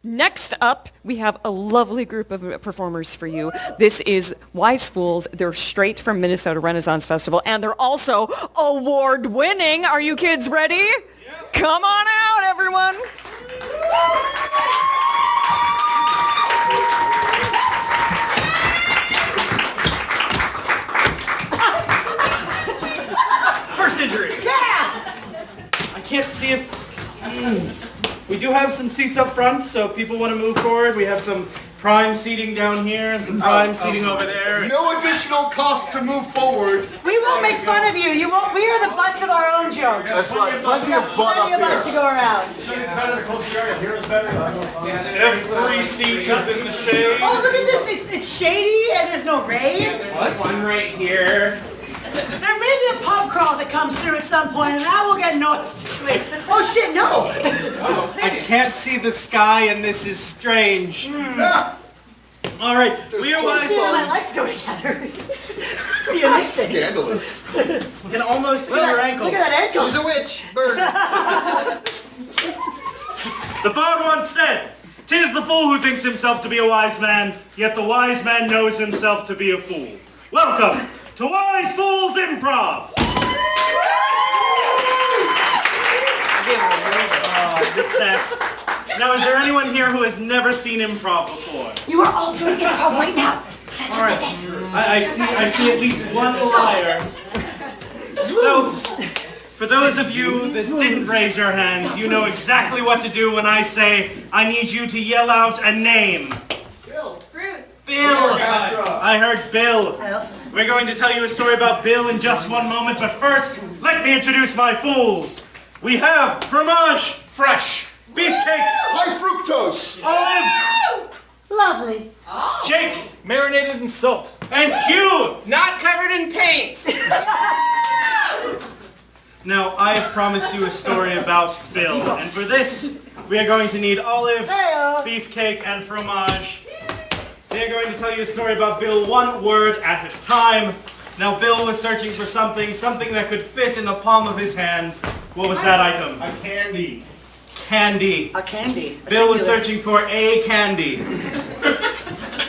Next up, we have a lovely group of performers for you. This is Wise Fools. They're straight from Minnesota Renaissance Festival, and they're also award-winning. Are you kids ready? Yep. Come on out, everyone. First injury. Yeah! I can't see if... We do have some seats up front, so people want to move forward. We have some prime seating down here and some prime seating over there. No additional cost to move forward. We won't make fun of you. You won't. We are the butts of our own jokes. That's right. Plenty of butt Plenty of up butts to here. go around. Every seat is in the shade. Oh, look at this. It's shady and there's no rain. There's one right here. There may be a pub crawl that comes through at some point, and I will get noticed. Oh shit, no! I can't see the sky, and this is strange. All right, we are I Wise see how my Fools. legs go together. It's pretty amazing. Scandalous. You can almost see your ankles. Look at that ankle. She's a witch. Bird. The bard once said, "'Tis the fool who thinks himself to be a wise man, yet the wise man knows himself to be a fool." Welcome to Wise Fools Improv. Now, is there anyone here who has never seen improv before? You are all doing improv right now. That's All what right. this is. I see at least one liar. So, for those of you that didn't raise your hands, you know exactly what to do when I say, I need you to yell out a name. Bill. Bruce. Bill! I heard Bill. I also. We're going to tell you a story about Bill in just one moment, but first, let me introduce my fools. We have fromage, fresh, beefcake, High fructose. olive, Lovely. Jake, Marinated in salt. and Q. Not covered in paint. Now, I have promised you a story about Bill, and for this, we are going to need olive, Hey-o. beefcake, and fromage. We are going to tell you a story about Bill one word at a time. Now, Bill was searching for something that could fit in the palm of his hand. What was that item? A candy. Candy. A candy. A Bill was singular. searching for a candy.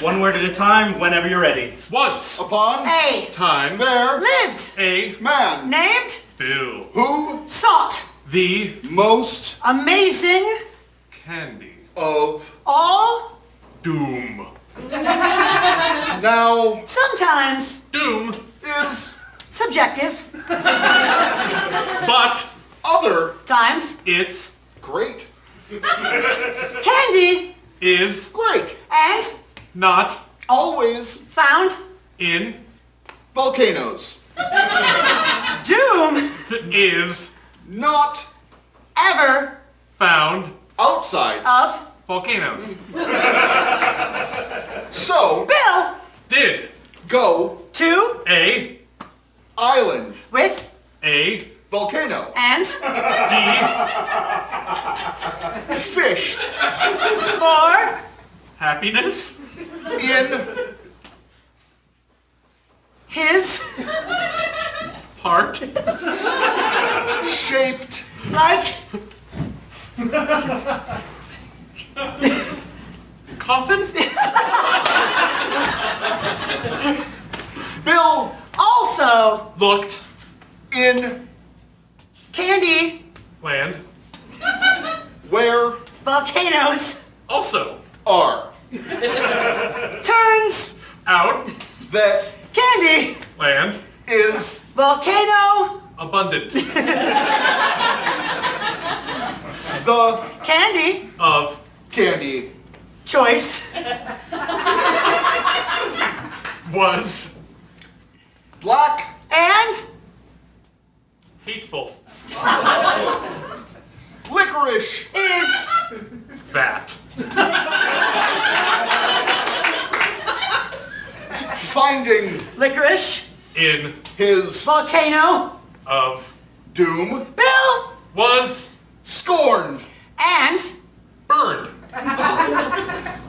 One word at a time, whenever you're ready. Once Upon A. time there Lived. a man Named. Bill. who Sought. The most Amazing. candy of All. doom. now Sometimes. Doom, is Subjective. but other Times. it's great. Candy. is Great. And. not Always Found. in volcanoes. Doom. is Not Ever. found outside. Of. volcanoes. So Bill. Did go To. a island. With. a Volcano. And. the Fished For. happiness in His. part shaped Like. coffin Bill Also. looked in Candy. land where Volcanoes. also are Turns. out that Candy. land is Volcano. abundant the Candy. of candy Choice. was black And. hateful licorice Is. that finding Licorice. in his Volcano. of doom Bill. was scorned And. burned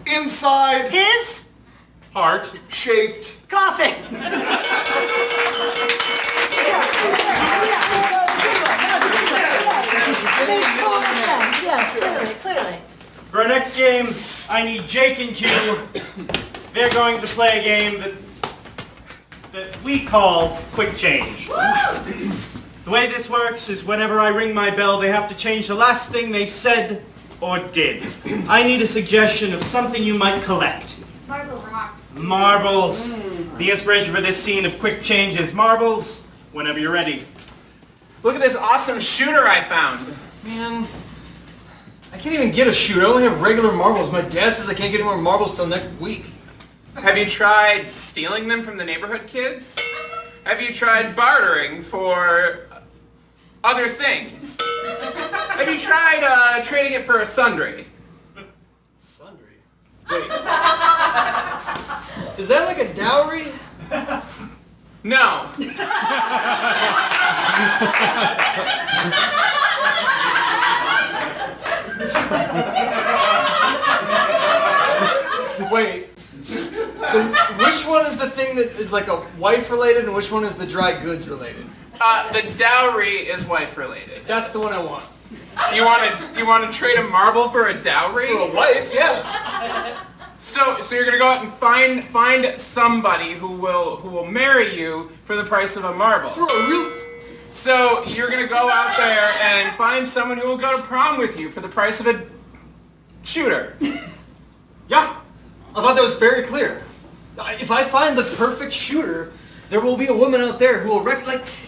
inside His. heart shaped Coffin. Made total sense. Yes, clearly. For our next game, I need Jake and Q. They're going to play a game that we call Quick Change. The way this works is whenever I ring my bell, they have to change the last thing they said or did. I need a suggestion of something you might collect. Marble rocks. Marbles. The inspiration for this scene of Quick Change is marbles. Whenever you're ready. Look at this awesome shooter I found. Man, I can't even get a shooter. I only have regular marbles. My dad says I can't get any more marbles till next week. Have you tried stealing them from the neighborhood kids? Have you tried bartering for other things? Have you tried trading it for a sundry? Sundry? Wait. Is that like a dowry? No. Wait. Which one is the thing that is like a wife related and which one is the dry goods related? The dowry is wife related. That's the one I want. You want to trade a marble for a dowry? For a wife, yeah. So you're gonna go out and find somebody who will marry you for the price of a marble. For a real... So you're gonna go out there and find someone who will go to prom with you for the price of a shooter. Yeah. I thought that was very clear. If I find the perfect shooter, there will be a woman out there who will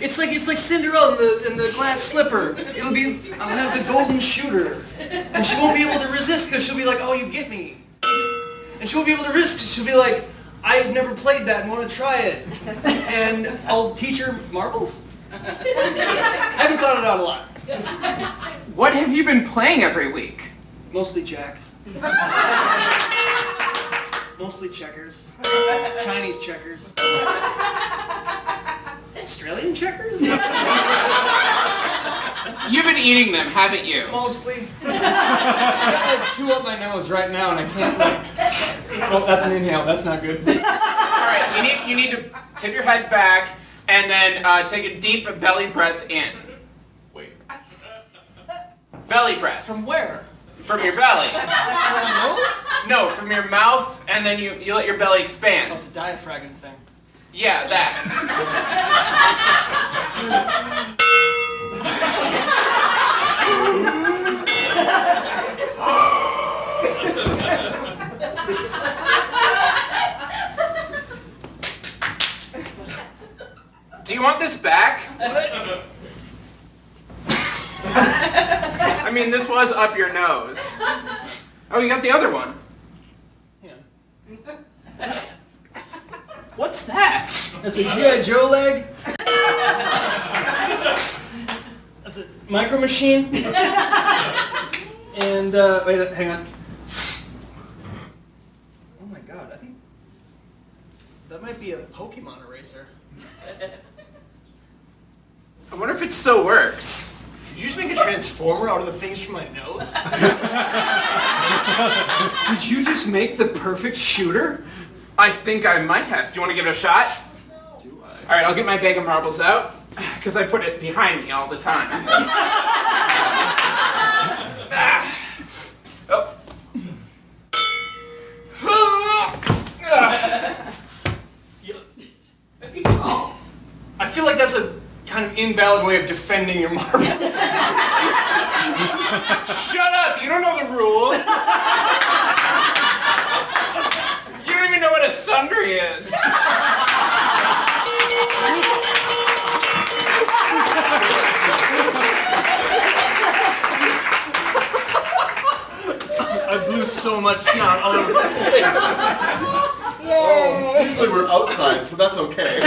it's like Cinderella in the glass slipper. I'll have the golden shooter, and she won't be able to resist because she'll be like, "Oh, you get me," and she won't be able to resist. She'll be like, "I've never played that and want to try it," and I'll teach her marbles. I haven't thought it out a lot. What have you been playing every week? Mostly jacks. Mostly checkers. Chinese checkers. Australian checkers? You've been eating them, haven't you? Mostly. I got like 2 up my nose right now and I can't Oh, that's an inhale. That's not good. Alright, you need to tip your head back and then take a deep belly breath in. Wait. Belly breath. From where? From your belly. From my nose? No, from your mouth, and then you let your belly Oh, expand. it's a diaphragm thing. Yeah, that. Do you want this back? What? I mean, this was up your nose. Oh, you got the other one. Yeah. What's that? That's a G.I. Joe leg. That's a micro machine. And, wait, hang on. Oh my god, I think that might be a Pokemon eraser. I wonder if it still works. Did you just make a transformer out of the things from my nose? Did you just make the perfect shooter? I think I might have. Do you want to give it a shot? Do I? Alright, I'll get my bag of marbles out, because I put it behind me all the time. Oh. I feel like that's a kind of invalid way of defending your marbles. Shut up! You don't know the rules! You don't even know what a sundry is! I blew so much snot all over this thing. Oh, usually we're outside, so that's okay.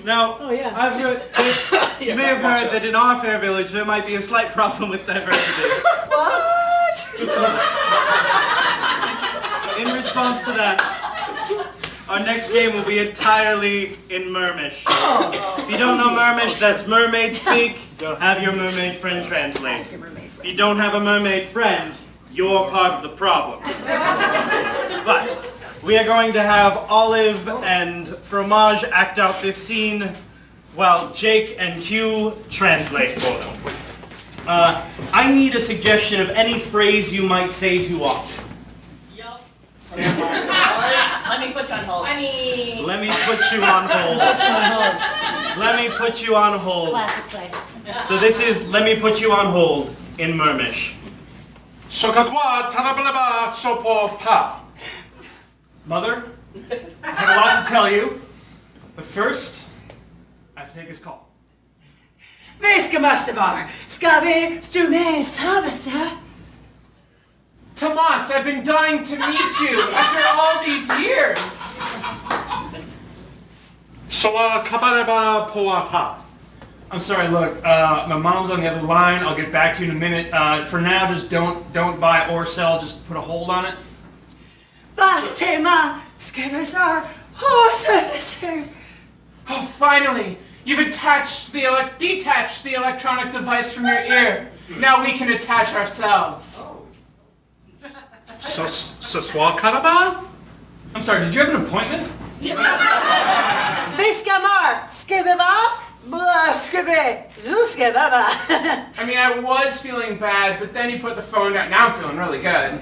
Now, Oh, yeah. I've heard, you may have heard that in our fair village there might be a slight problem with diversity. What? In response to that, our next game will be entirely in Mermish. If you don't know Mermish, that's mermaid speak. Have your mermaid friend translate. If you don't have a mermaid friend, you're part of the problem. But we are going to have Olive and Fromage act out this scene while Jake and Hugh translate for them. I need a suggestion of any phrase you might say too often. Yup. Let me put you on hold. Let me put you on hold. Let me put you on hold. Classic play. So this is Let Me Put You on Hold in Mermish. Mother, I have a lot to tell you, but first, I have to take this call. Viska Mastavar, ska vi strume savasa? Tomas, I've been dying to meet you after all these years. I'm sorry, look, my mom's on the other line. I'll get back to you in a minute. For now, just don't buy or sell. Just put a hold on it. Vas tema skevasar hosavisar. Oh, finally! You've detached the electronic device from your ear. Now we can attach ourselves. I'm sorry, did you have an appointment? Viska mar skevava skeve luskevava. I mean, I was feeling bad, but then you put the phone down. Now I'm feeling really good.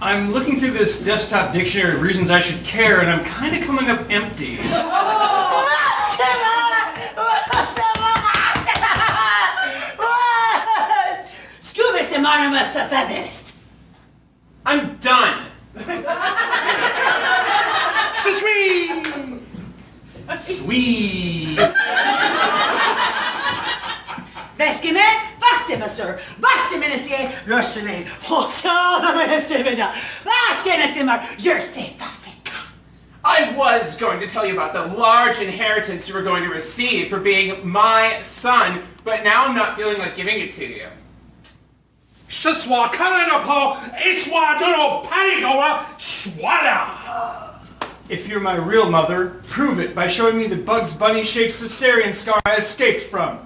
I'm looking through this desktop dictionary of reasons I should care, and I'm kind of coming up empty. I'm done. Sweet. Veskime, vastivasur, vastiminisier, röstele, hosalaministimida, vaskinisimar, jerse vastika. I was going to tell you about the large inheritance you were going to receive for being my son, but now I'm not feeling like giving it to you. If you're my real mother, prove it by showing me the Bugs Bunny-shaped cesarean scar I escaped from.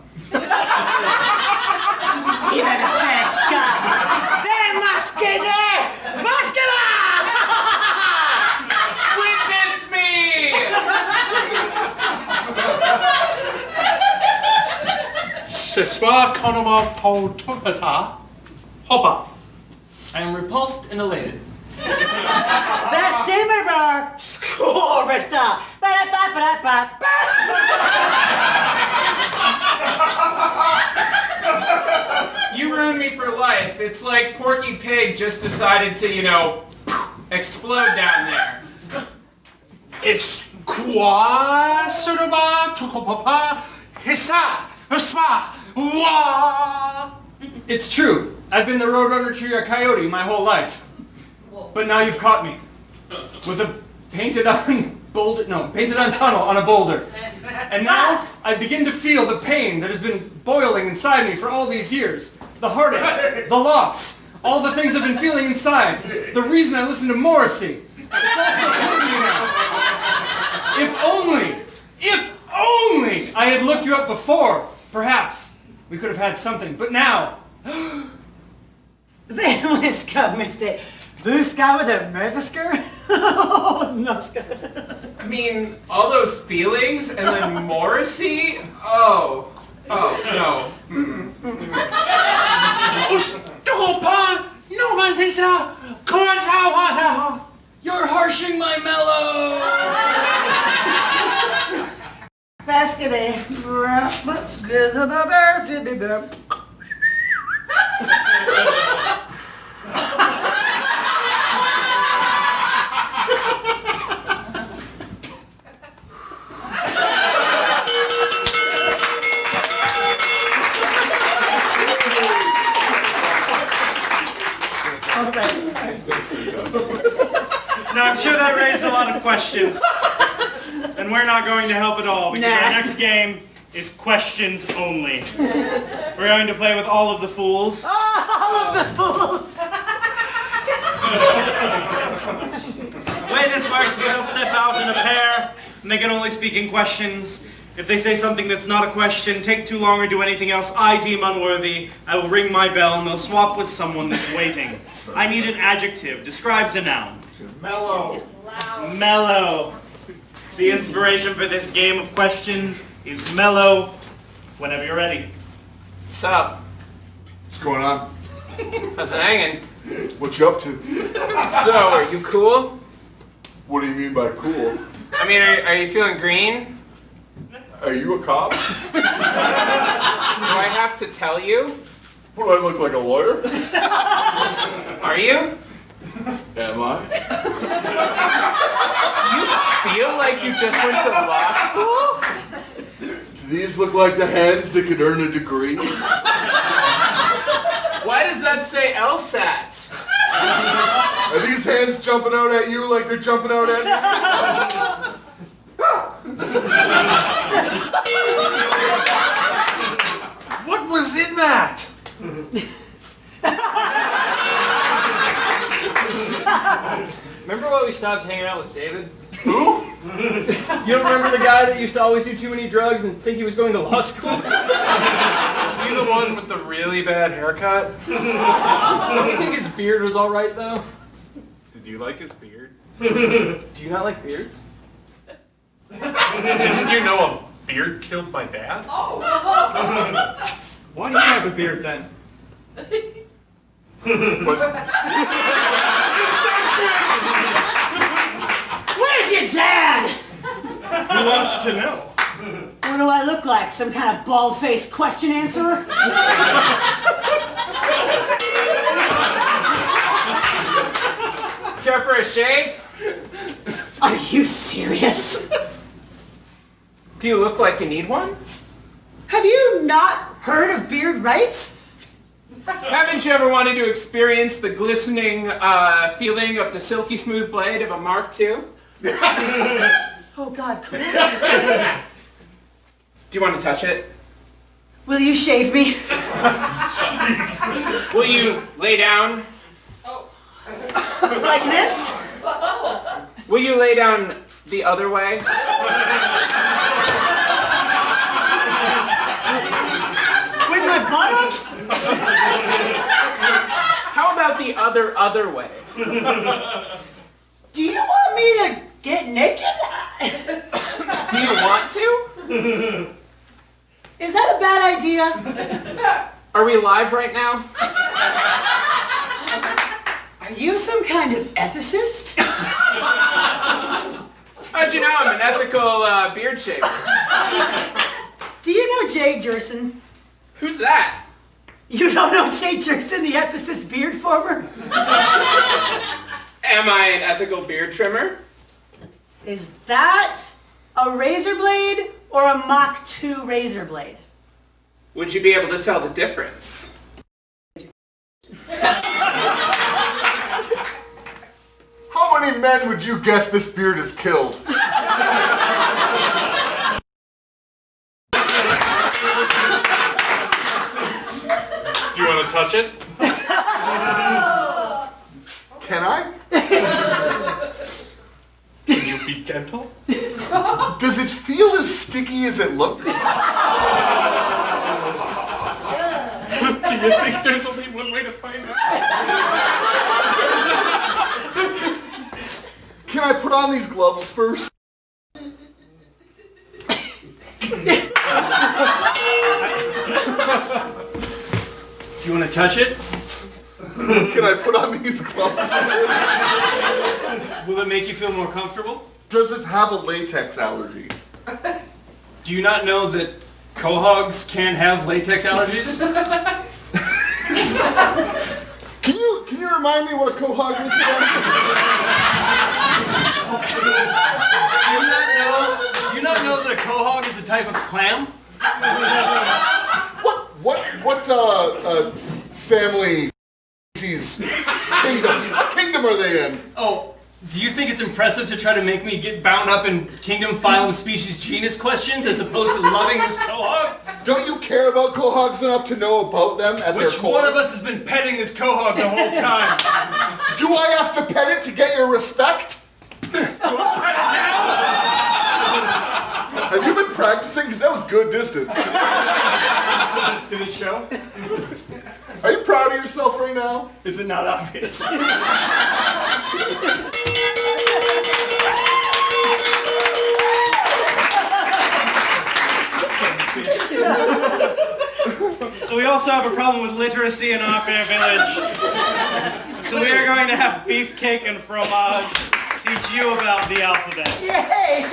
Yera veska, vemaskine, vaskina! Witness me! I am repulsed and elated. Vestimerar, skorvesta, You ruined me for life. It's like Porky Pig just decided to, explode down there. It's true. I've been the roadrunner to your coyote my whole life. But now you've caught me. With a painted on tunnel on a boulder. And now I begin to feel the pain that has been boiling inside me for all these years. The heartache, the loss, all the things I've been feeling inside. The reason I listen to Morrissey. It's also hurting me now. If only I had looked you up before, perhaps we could have had something. But now, Vemiska, mister, vuska with a mervisker? Noska. I mean, all those feelings and then Morrissey? Oh, no. you're harshing my mellow. Basketball, what's good about basketball? Now, I'm sure that raised a lot of questions. And we're not going to help at all, because our next game is questions only. We're going to play with all of the fools. All of the fools! The way this works is they'll step out in a pair, and they can only speak in questions. If they say something that's not a question, take too long, or do anything else I deem unworthy, I will ring my bell, and they'll swap with someone that's waiting. I need an adjective. Describes a noun. Mellow. Mellow. The inspiration for this game of questions is mellow. Whenever you're ready. What's up? What's going on? How's it hanging? What you up to? So, are you cool? What do you mean by cool? I mean, are you feeling green? Are you a cop? Do I have to tell you? What, I look like a lawyer? Are you? Am I? Do you feel like you just went to law school? Do these look like the hands that could earn a degree? Why does that say LSAT? Are these hands jumping out at you like they're jumping out at me? What was in that? Remember when we stopped hanging out with David? Who? You don't remember the guy that used to always do too many drugs and think he was going to law school? Is he the one with the really bad haircut? Don't you think his beard was alright though? Did you like his beard? Do you not like beards? Didn't you know a beard killed my dad? Why do you have a beard then? Where's your dad? Who wants to know? What do I look like? Some kind of bald-faced question answerer? Care for a shave? Are you serious? Do you look like you need one? Have you not heard of beard rights? Haven't you ever wanted to experience the glistening feeling of the silky smooth blade of a Mark II? Oh God, cool. Do you want to touch it? Will you shave me? Will you lay down? Like this? Will you lay down the other way? With my butt up? How about the other way? Do you want me to get naked? Do you want to? Is that a bad idea? Are we live right now? Are you some kind of ethicist? How'd you know I'm an ethical beard shaver? Do you know Jay Jerson? Who's that? You don't know Jay Jerson, the ethicist beard former? Am I an ethical beard trimmer? Is that a razor blade or a Mach 2 razor blade? Would you be able to tell the difference? How many men would you guess this beard has killed? Do you want to touch it? Can I? Can you be gentle? Does it feel as sticky as it looks? Do you think there's only one way to find out? Can I put on these gloves first? Do you want to touch it? Can I put on these gloves first? Will it make you feel more comfortable? Does it have a latex allergy? Do you not know that quahogs can have latex allergies? Can you remind me what a quahog is again? Do you not know that a quahog is a type of clam? What family kingdom? What kingdom are they in? Oh, do you think it's impressive to try to make me get bound up in kingdom, phylum, species, genus questions as opposed to loving this quahog? Don't you care about quahogs enough to know about them at their Which core? one of us has been petting this quahog the whole time? Do I have to pet it to get your respect? Have you been practicing? Because that was good distance. Did it show? Are you proud of yourself right now? Is it not obvious? So we also have a problem with literacy in our fair village. So we are going to have beefcake and fromage teach you about the alphabet. Yay!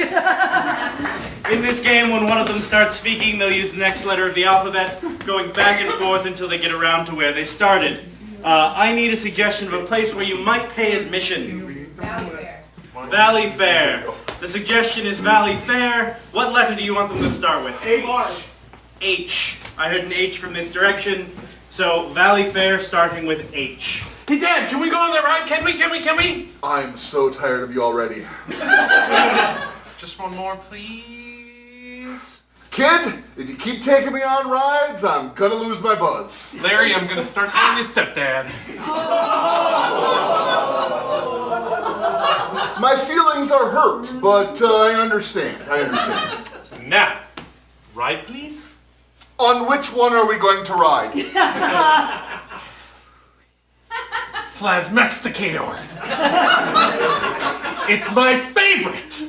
In this game, when one of them starts speaking, they'll use the next letter of the alphabet, going back and forth until they get around to where they started. I need a suggestion of a place where you might pay admission. Valley Fair. Valley Fair. The suggestion is Valley Fair. What letter do you want them to start with? H. H. I heard an H from this direction. So Valley Fair starting with H. Hey, Dad, can we go on that ride? Can we? I'm so tired of you already. Just one more, please. Kid, if you keep taking me on rides, I'm gonna lose my buzz. Larry, I'm gonna start calling you stepdad. My feelings are hurt, but I understand. Now, ride, please. On which one are we going to ride? Plasmexticator. It's my favorite.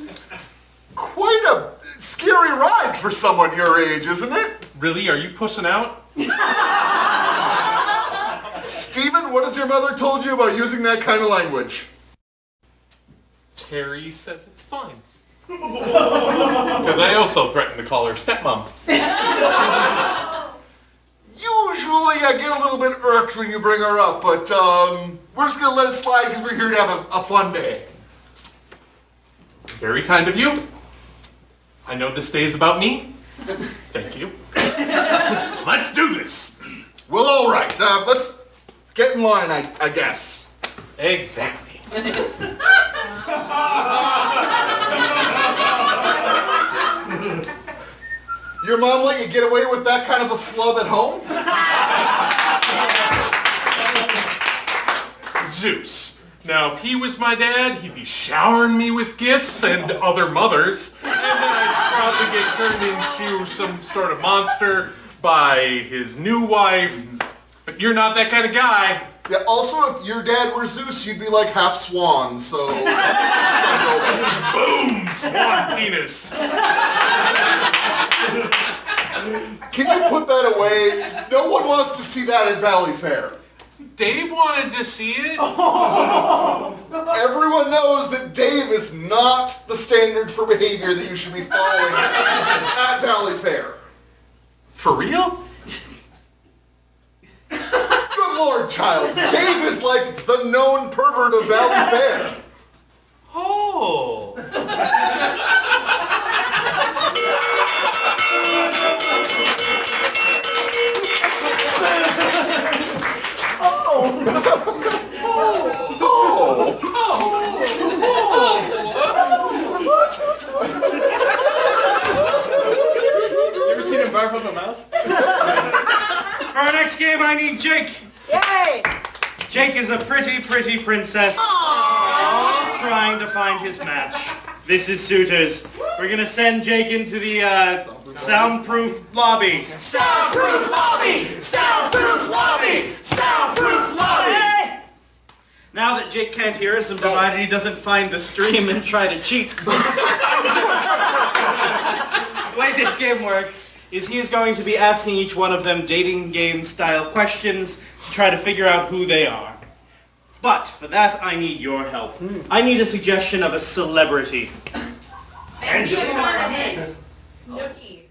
Quite a scary ride for someone your age, isn't it? Really? Are you pussing out? Stephen, what has your mother told you about using that kind of language? Terry says it's fine. Because I also threatened to call her stepmom. Usually I get a little bit irked when you bring her up, but we're just going to let it slide because we're here to have a fun day. Very kind of you. I know this day is about me. Thank you. Let's do this. Well, all right. Let's get in line, I guess. Exactly. Your mom let you get away with that kind of a flub at home? Zeus. Now, if he was my dad, he'd be showering me with gifts and other mothers, and then I'd probably get turned into some sort of monster by his new wife. But you're not that kind of guy. Yeah, also, if your dad were Zeus, you'd be like half swan, so... Boom! Swan penis. Can you put that away? No one wants to see that at Valley Fair. Dave wanted to see it. Everyone knows that Dave is not the standard for behavior that you should be following at Valley Fair. For real? Good Lord, child. Dave is like the known pervert of Valley Fair. Oh. You ever seen him barf up a mouse? For our next game, I need Jake. Yay! Jake is a pretty princess trying to find his match. This is Suitors. We're gonna send Jake into the soundproof lobby. Soundproof lobby! Soundproof lobby! Soundproof lobby! Now that Jake can't hear us, and provided he doesn't find the stream and try to cheat. The way this game works is he is going to be asking each one of them dating game style questions to try to figure out who they are. But for that, I need your help. I need a suggestion of a celebrity. Snooki.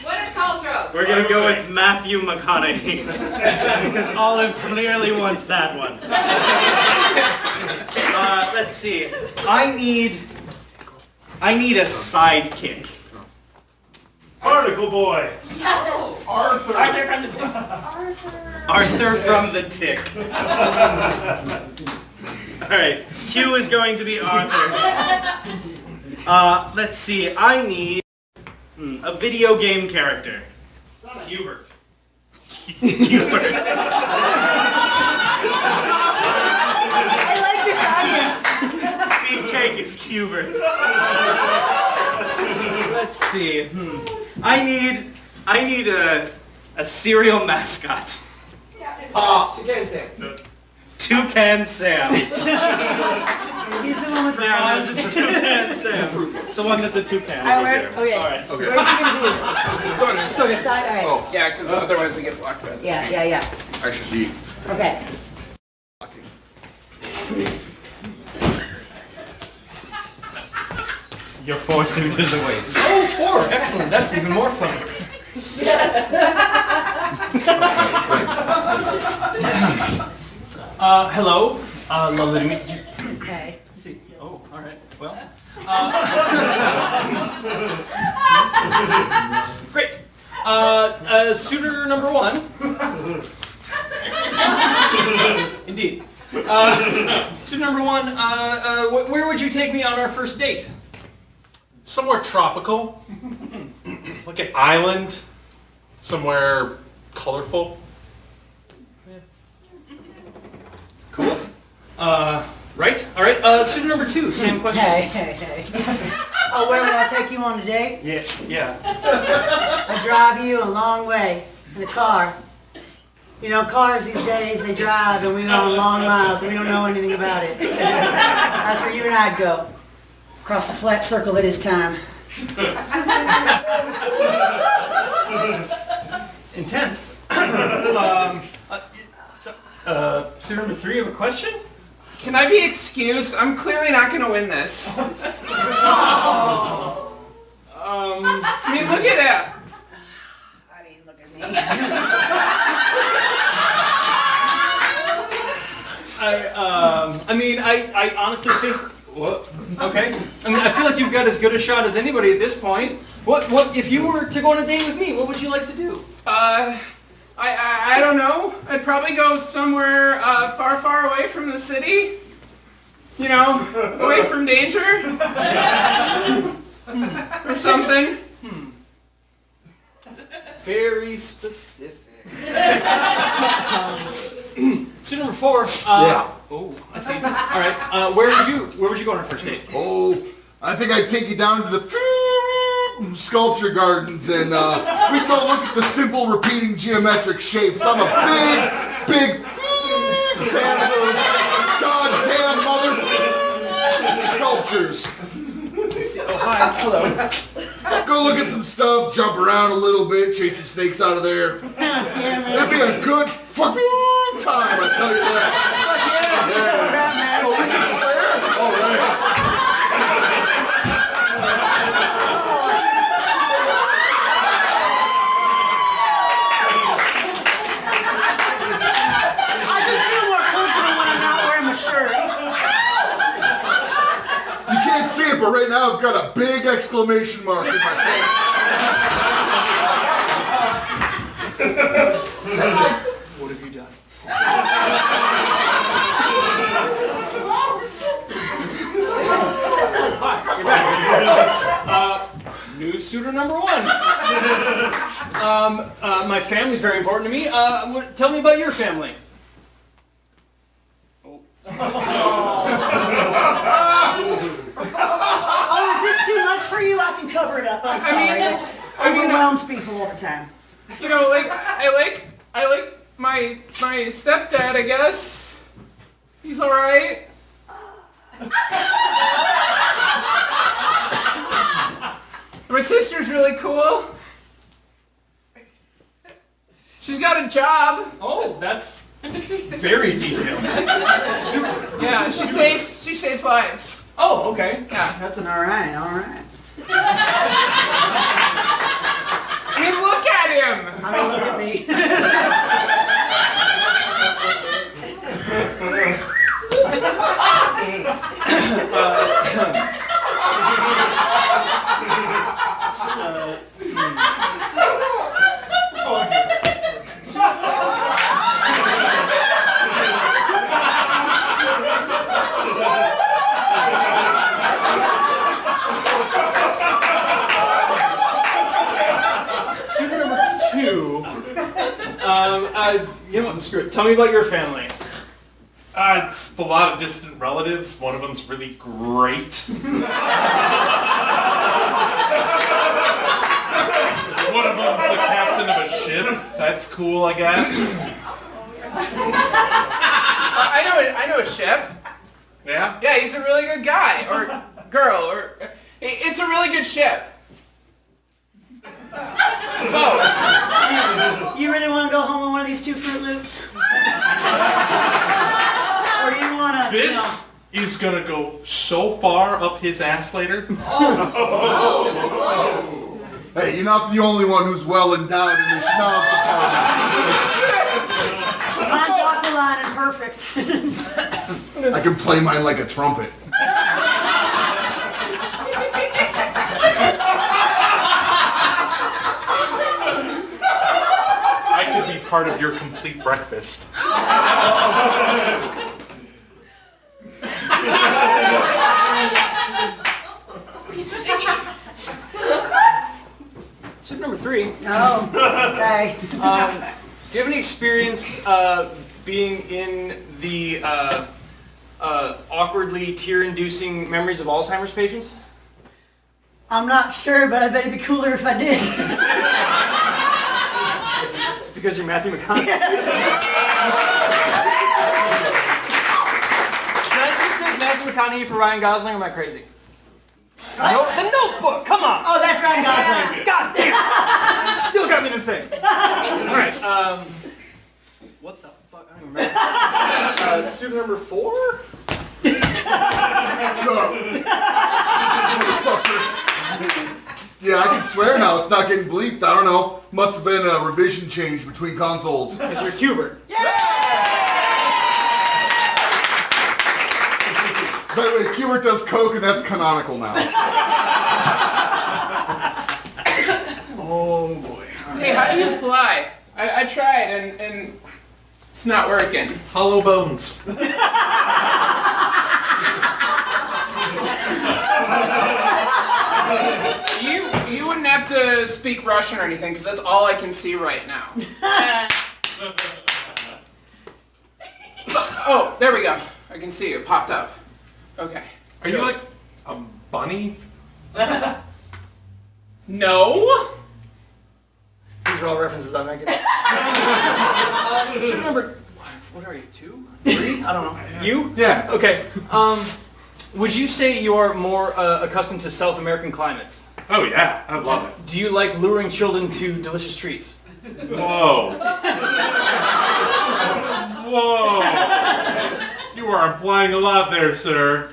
What is Paltrow? We're going to go with Matthew McConaughey. Because Olive clearly wants that one. Let's see. I need a sidekick. Article Boy. Arthur. Arthur from the Tick. Arthur from the Tick. Alright, Q is going to be Arthur. Let's see, I need a video game character. Hubert. Hubert. I like this audience. Beefcake is Hubert. Let's see. I need a cereal mascot. Again, Sam. Toucan Sam. He's the one with the Yeah, it's a toucan, Sam. It's the one that's a toucan. All right, over okay. there. All right. Okay. Where's he gonna be? Let's go on this So the side. side, all right. Oh, Yeah, because otherwise we get blocked by this. Yeah. I should be. Okay. Your 4 suitors away. Oh, 4. Excellent. That's even more fun. Hello. Lovely to meet you. Okay. See. Oh, all right. Well. Great. Suitor number 1. Indeed. Suitor number 1. Where would you take me on our first date? Somewhere tropical, like an island, somewhere colorful. Cool. Right. All right. Suitor number 2. Same question. Hey. Oh, where would I take you on a date? Yeah. I drive you a long way in a car. You know, cars these days, they drive and we go on long miles and we don't know anything about it. That's where you and I'd go. Across the flat circle that is time. Intense. Suitor number 3, have a question? Can I be excused? I'm clearly not going to win this. I mean, look at that. I mean, look at me. I honestly think. What? Okay. I mean, I feel like you've got as good a shot as anybody at this point. What if you were to go on a date with me? What would you like to do? I don't know. I'd probably go somewhere far away from the city. You know, away from danger. Or something. Very specific. Suitor number 4. Yeah. Oh, I see. All right. Where would you go on our first date? Oh, I think I'd take you down to the sculpture gardens and we'd go look at the simple repeating geometric shapes. I'm a big fan of those goddamn mother sculptures. Oh, hi. Hello. Go look at some stuff, jump around a little bit, chase some snakes out of there. That'd be a good fucking time, I tell you that. Yeah. Oh, we can swear? All right. I just feel more comfortable when I'm not wearing my shirt. You can't see it, but right now I've got a big exclamation mark in my face. What have you done? Hi, you're back. New suitor number 1. My family's very important to me. Tell me about your family. Oh, is this too much for you? I can cover it up. I'm sorry. That overwhelms people all the time. You know, like I like my stepdad, I guess. He's all right. My sister's really cool. She's got a job. Oh, that's very detailed. Super. Yeah, she saves lives. Oh, okay. Yeah. That's an All right. I mean, look at him. I mean, look at me. suitor number 2. You know what? Screw it. Tell me about your family. It's a lot of distant relatives. One of them's really great. One of them's the captain of a ship. That's cool, I guess. I know a ship. Yeah? Yeah, he's a really good guy, or girl, or... It's a really good ship. Both. You really want to go home on one of these 2 Fruit Loops? Or do you want to... This is gonna go so far up his ass later. Hey, you're not the only one who's well endowed in the schnoz department. Mine's alkaline and perfect. I can play mine like a trumpet. I could be part of your complete breakfast. Soup number 3. Oh, okay. Do you have any experience being in the awkwardly tear-inducing memories of Alzheimer's patients? I'm not sure, but I bet it'd be cooler if I did. Because you're Matthew McConaughey? Did I just mistake Matthew McConaughey for Ryan Gosling, or am I crazy? No, The Notebook, come on! Oh, that's Ryan Gosling. God damn it! Still got me the thing. Alright, what the fuck? I don't even remember. Soup number 4? What's up? Motherfucker. Yeah, I can swear now. It's not getting bleeped. I don't know. Must have been a revision change between consoles. Because you're Hubert. By the way, Hubert does coke, and that's canonical now. Oh boy. Hey, how do you fly? I tried, and it's not working. Hollow bones. You wouldn't have to speak Russian or anything, because that's all I can see right now. Oh, there we go. I can see it popped up. Okay. Are you like a bunny? No. These are all references I'm making. Soup number... What are you, 2? 3? I don't know. You? Yeah. Okay. Would you say you're more accustomed to South American climates? Oh yeah, I love it. Do you like luring children to delicious treats? Whoa. Whoa. You are implying a lot there, sir.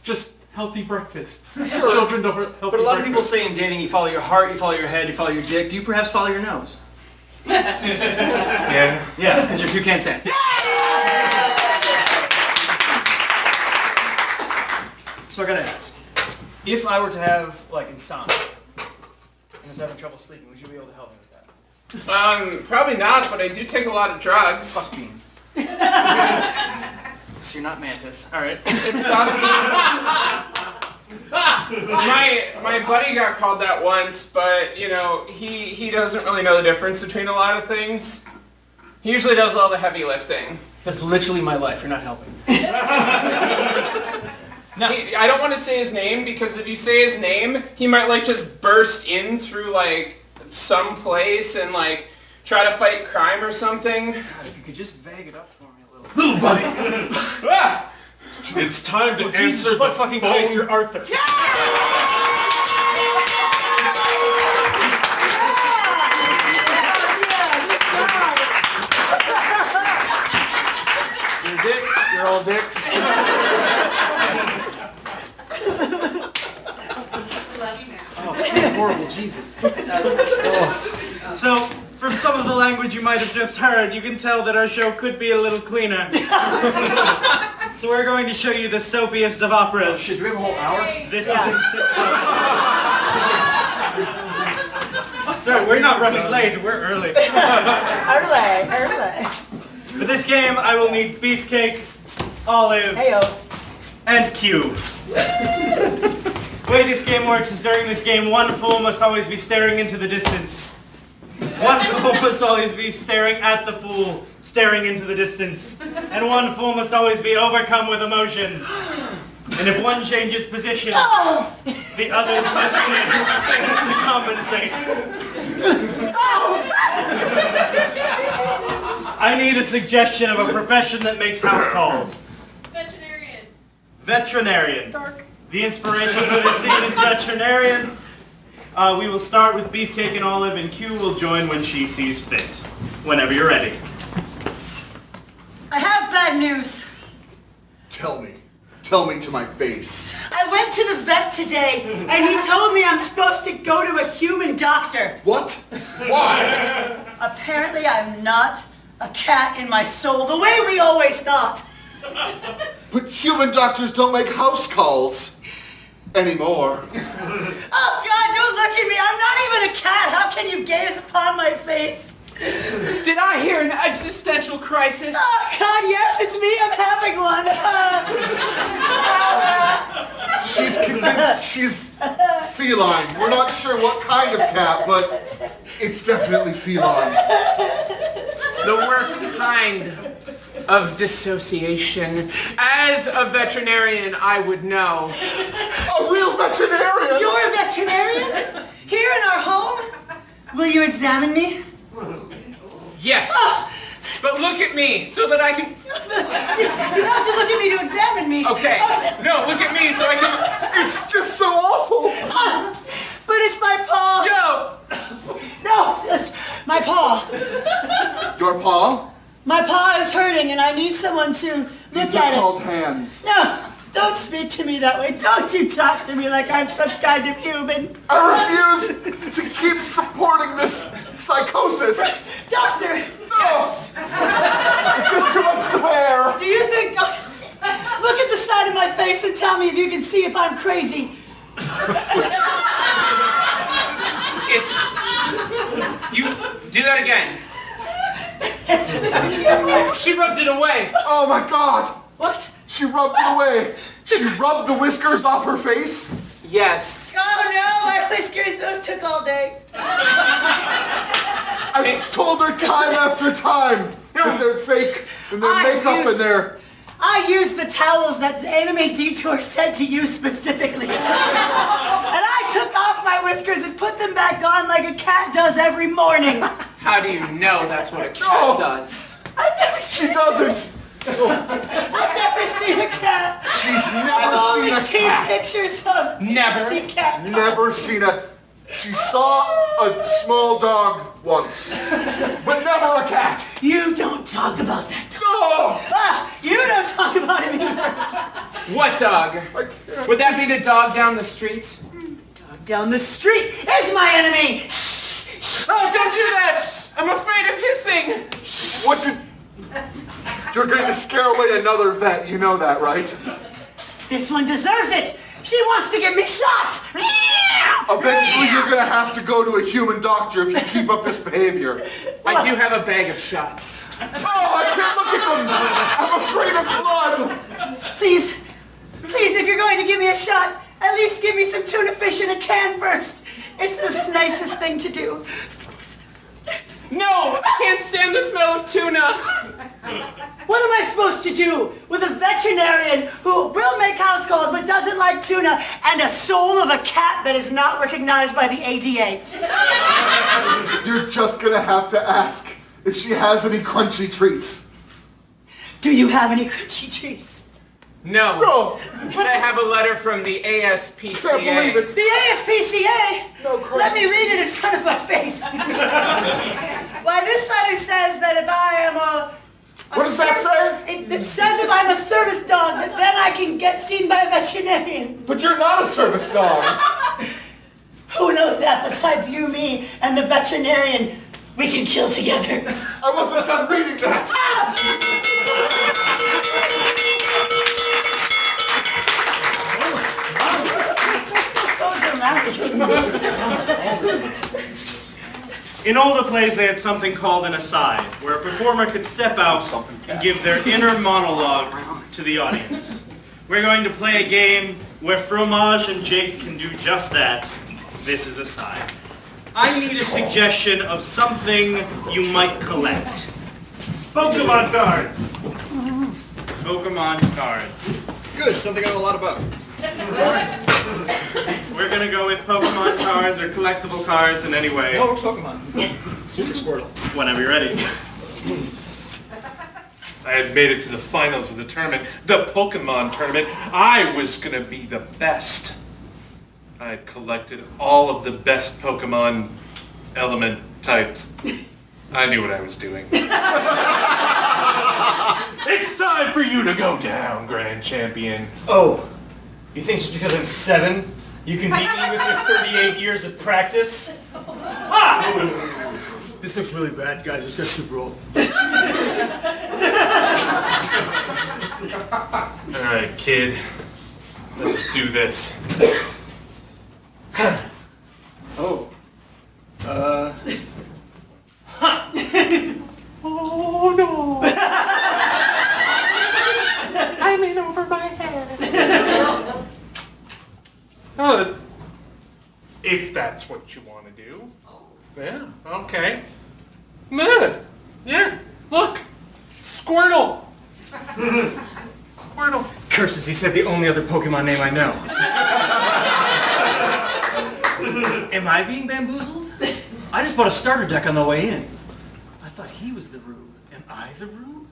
Just healthy breakfasts. Sure. Children don't healthy But a lot of people breakfasts. say in dating you follow your heart, you follow your head, you follow your dick. Do you perhaps follow your nose? Yeah. Yeah, because you're 2 can't say. So I gotta ask, if I were to have like insomnia and was having trouble sleeping, would you be able to help me with that? Probably not, but I do take a lot of drugs. Fuck beans. So you're not Mantis. All right. It's not. My buddy got called that once, but you know he doesn't really know the difference between a lot of things. He usually does all the heavy lifting. That's literally my life. You're not helping. I don't want to say his name because if you say his name, he might like just burst in through like some place and like try to fight crime or something. God, if you could just vague it up for me a little. Little buddy. Ah! It's time to Jesus, answer what the fucking phone. Christ, you're Arthur. You're a dick. You're all dicks. Love you now. Oh, sweet, horrible Jesus. So, from some of the language you might have just heard, you can tell that our show could be a little cleaner. So we're going to show you the soapiest of operas. Shit, do we have a whole hour? This is... Sorry, we're not running late, we're early. Early. For this game, I will need beefcake, olive, Heyo. and Q. The way this game works is during this game, one fool must always be staring into the distance. One fool must always be staring at the fool, staring into the distance. And one fool must always be overcome with emotion. And if one changes position, the others must change to compensate. I need a suggestion of a profession that makes house calls. Veterinarian. Veterinarian. The inspiration for this scene is veterinarian. We will start with Beefcake and Olive, and Q will join when she sees fit. Whenever you're ready. I have bad news. Tell me. Tell me to my face. I went to the vet today, and he told me I'm supposed to go to a human doctor. What? Why? Apparently I'm not a cat in my soul, the way we always thought. But human doctors don't make house calls anymore. Oh God, don't look at me. I'm not even a cat. How can you gaze upon my face? Did I hear an existential crisis? Oh God, yes, it's me. I'm having one. She's convinced she's feline. We're not sure what kind of cat, but it's definitely feline. The worst kind of dissociation. As a veterinarian, I would know. A real veterinarian? You're a veterinarian? Here in our home? Will you examine me? Yes. But look at me so that I can... You have to look at me to examine me. Okay. No, look at me so I can... It's just so awful. But it's my paw. Joe! No, it's my paw. Your paw? My paw is hurting and I need someone to look These at are it. called hands. No, don't speak to me that way. Don't you talk to me like I'm some kind of human. I refuse to keep supporting this psychosis. Doctor! Yes. It's just too much to bear. Do you think... Look at the side of my face and tell me if you can see if I'm crazy. It's... You... Do that again. She rubbed it away. Oh my God. What? She rubbed it away. She rubbed the whiskers off her face. Yes. Oh no, my whiskers, those took all day. I told her time after time that they're fake and their makeup and their... I used the towels that the Anime Detour said to use specifically. And I took off my whiskers and put them back on like a cat does every morning. How do you know that's what a cat does? I've never seen She doesn't. I've never seen a cat. She's I've never only seen a seen cat. pictures of Never. sexy cat. Never seen a... She saw a small dog once, but never a cat. You don't talk about that dog. Oh, You don't talk about him either. What dog? Would that be the dog down the street? Dog down the street is my enemy. Oh, don't do that! I'm afraid of hissing! what did... You're going to scare away another vet, you know that, right? This one deserves it. She wants to give me shots. Eventually you're going to have to go to a human doctor if you keep up this behavior. I do have a bag of shots. Oh, I can't look at them! I'm afraid of blood! Please, if you're going to give me a shot, at least give me some tuna fish in a can first. It's the nicest thing to do. No! I can't stand the smell of tuna! What am I supposed to do with a veterinarian who will make house calls but doesn't like tuna and a soul of a cat that is not recognized by the ADA? You're just going to have to ask if she has any crunchy treats. Do you have any crunchy treats? No. No! But I have a letter from the ASPCA. Can't believe it. The ASPCA? No crunchy Let me read it in front of my face. Why, this letter says that if I am a... What does that say? It says if I'm a service dog, that then I can get seen by a veterinarian. But you're not a service dog. Who knows that besides you, me, and the veterinarian we can kill together? I wasn't done reading that. So dramatic. In older plays, they had something called an aside, where a performer could step out and give their inner monologue to the audience. We're going to play a game where Fromage and Jake can do just that. This is Aside. I need a suggestion of something you might collect. Pokemon cards. Pokemon cards. Good, something I know a lot about. We're going to go with Pokemon cards or collectible cards in any way. Oh, Pokemon. Super Squirtle. Whenever you're ready. I had made it to the finals of the tournament, the Pokemon tournament. I was going to be the best. I had collected all of the best Pokemon element types. I knew what I was doing. It's time for you to go down, Grand Champion. Oh, you think just because I'm 7, you can beat me with your 38 years of practice? Ah! This looks really bad, guys. Just got super old. All right, kid. Let's do this. Oh. Oh no! I'm in over my head. If that's what you want to do. Yeah, okay. Yeah, look. Squirtle. Squirtle. Curses, he said the only other Pokemon name I know. Am I being bamboozled? I just bought a starter deck on the way in. I thought he was the rube. Am I the rube?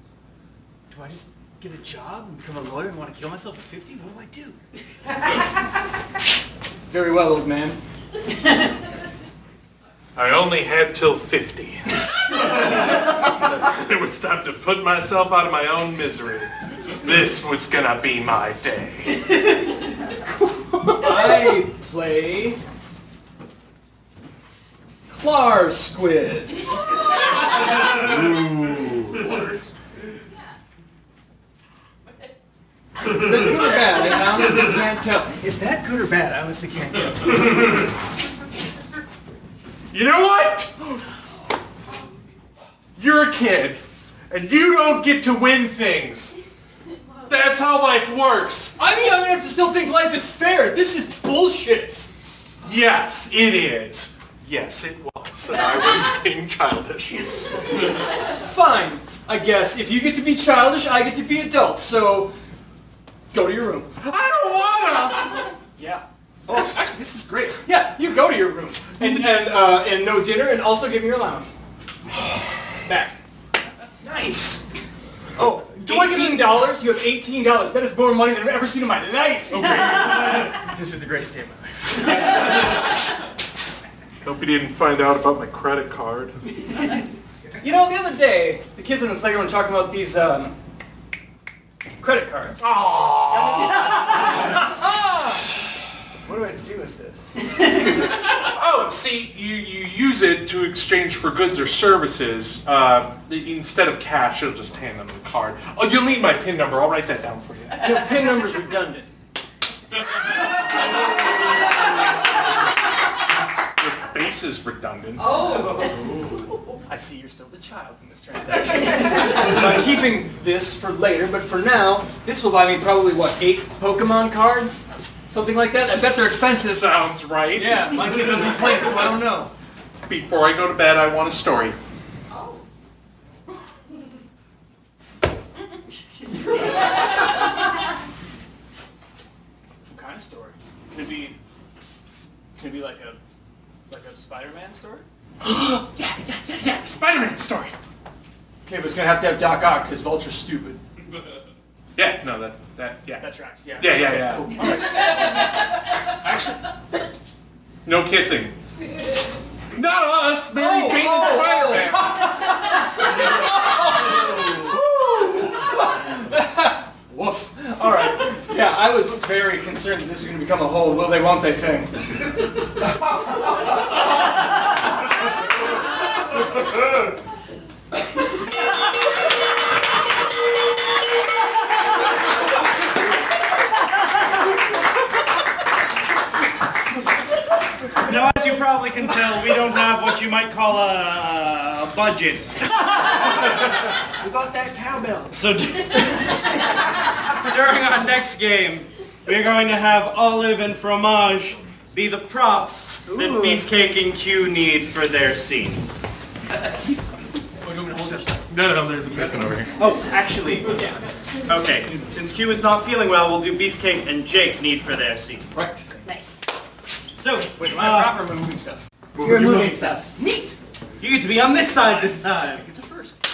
Do I just get a job and become a lawyer and want to kill myself at 50? What do I do? Very well, old man. I only had till 50. It was time to put myself out of my own misery. This was gonna be my day. I play Clar Squid. Is that good or bad? I honestly can't tell. Is that good or bad? I honestly can't tell. You know what? You're a kid, and you don't get to win things. That's how life works. I'm young enough to still think life is fair. This is bullshit. Yes, it is. Yes, it was. And I was being childish. Fine, I guess. If you get to be childish, I get to be adult. So, go to your room. I don't wanna. Yeah. Oh, actually, this is great. Yeah, you go to your room and no dinner, and also give me your allowance. Back. Nice. Oh, $18? You have $18. That is more money than I've ever seen in my life. Okay. This is the greatest day of my life. Hope you didn't find out about my credit card. You know, the other day, the kids in the playground were talking about these credit cards. What do I do with this? Oh, see, you use it to exchange for goods or services. Instead of cash, you'll just hand them the card. Oh, you'll need my PIN number. I'll write that down for you. Your PIN number's redundant. Your face is redundant. Oh! I see you're still the child in this transaction. So I'm keeping this for later, but for now, this will buy me probably, what, 8 Pokemon cards? Something like that? I bet they're expensive. Sounds right. Yeah, my kid doesn't play it, so I don't know. Before I go to bed, I want a story. Oh. What kind of story? Could it be like a Spider-Man story? Yeah, Spider-Man story. Okay, but it's gonna have to have Doc Ock because Vulture's stupid. Yeah, no, yeah. That tracks. Yeah. Yeah. Cool. All right. Actually, No kissing. Not us, Mary Jane and Spider-Man. woof. All right. Yeah, I was very concerned that this is going to become a whole will they won't they thing. Now, as you probably can tell, we don't have what you might call a budget. We bought that cowbell. So during our next game, we're going to have Olive and Fromage be the props that Beefcake and Q need for their scene. No, there's a person over here. Oh, actually, yeah. Okay, since Q is not feeling well, we'll do Beefcake and Jake need for their scene. Right. Nice. So, Wait, am I proper moving stuff? You're moving stuff. Neat. You get to be on this side this time. It's a first.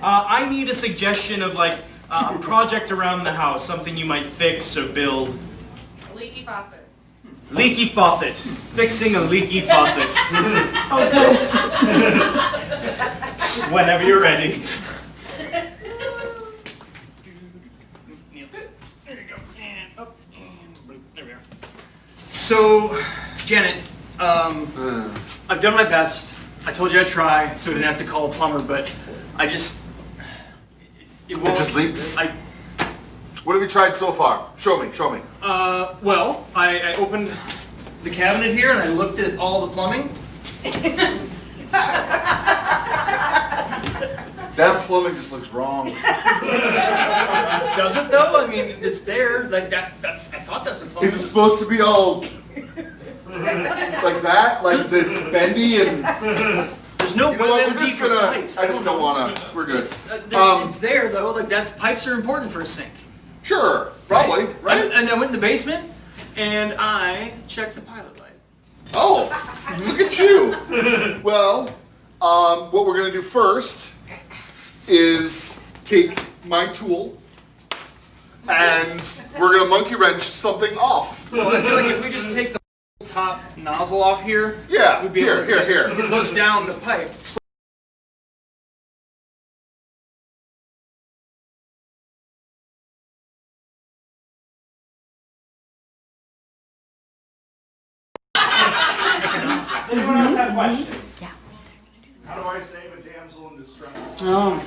I need a suggestion of like a project around the house, something you might fix or build. Leaky faucet. Leaky faucet. Fixing a leaky faucet. Whenever you're ready. So, Janet, I've done my best. I told you I'd try, so I didn't have to call a plumber, but I just... It just leaks? I, What have you tried so far? Show me. well, I opened the cabinet here and I looked at all the plumbing. That plumbing just looks wrong. Does it though? I mean, it's there. Like that's. I thought that's what plumbing Is it was. supposed to be all like that? Like is it bendy and? There's no You know what? WebMD We're just for gonna. pipes. I just don't know. wanna. We're good. It's there though. Like pipes are important for a sink. Sure, probably, right? And I went in the basement and I checked the pilot light. Oh, look at you. Well, what we're gonna do first is take my tool and we're gonna monkey wrench something off. Well, I feel like if we just take the top nozzle off here, Yeah, we'd be able to here. look down the pipe. Does anyone else have questions? How do I save a damsel in distress? Oh.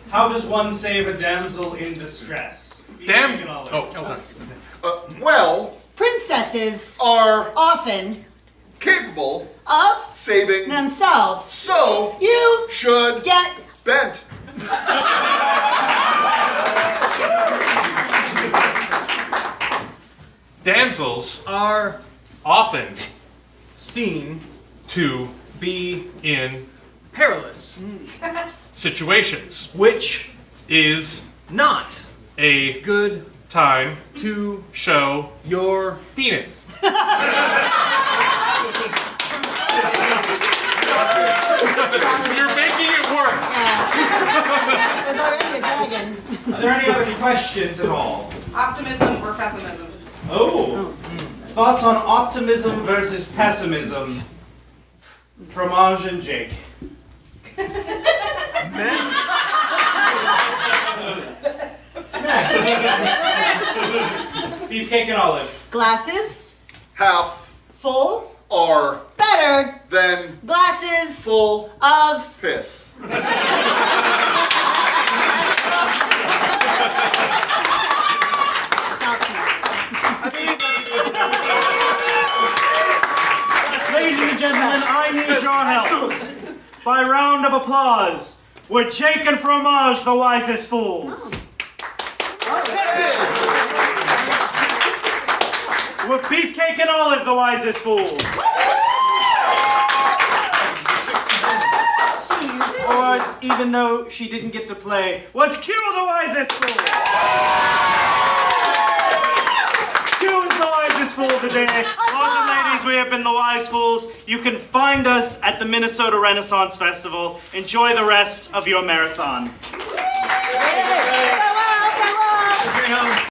How does one save a damsel in distress? Damn. Oh, Well, Princesses are often capable of saving, themselves. so You should get bent. Damsels Are often seen to be in perilous, situations which is not a good time to show your penis. You're making it worse. There's already a dragon. Are there any other questions at all? Optimism or pessimism? Oh. Thoughts on optimism versus pessimism? Fromage and Jake. Beefcake and olive. Glasses Half full, are better then glasses full of piss. Ladies and gentlemen, I need your help. By round of applause, we're Jake and Fromage, the wisest fools. We're Beefcake and Olive, the wisest fools. Or, even though she didn't get to play, was Q the wisest fool? Q is the wisest fool today. Lords and ladies, we have been the Wise Fools. You can find us at the Minnesota Renaissance Festival. Enjoy the rest of your marathon.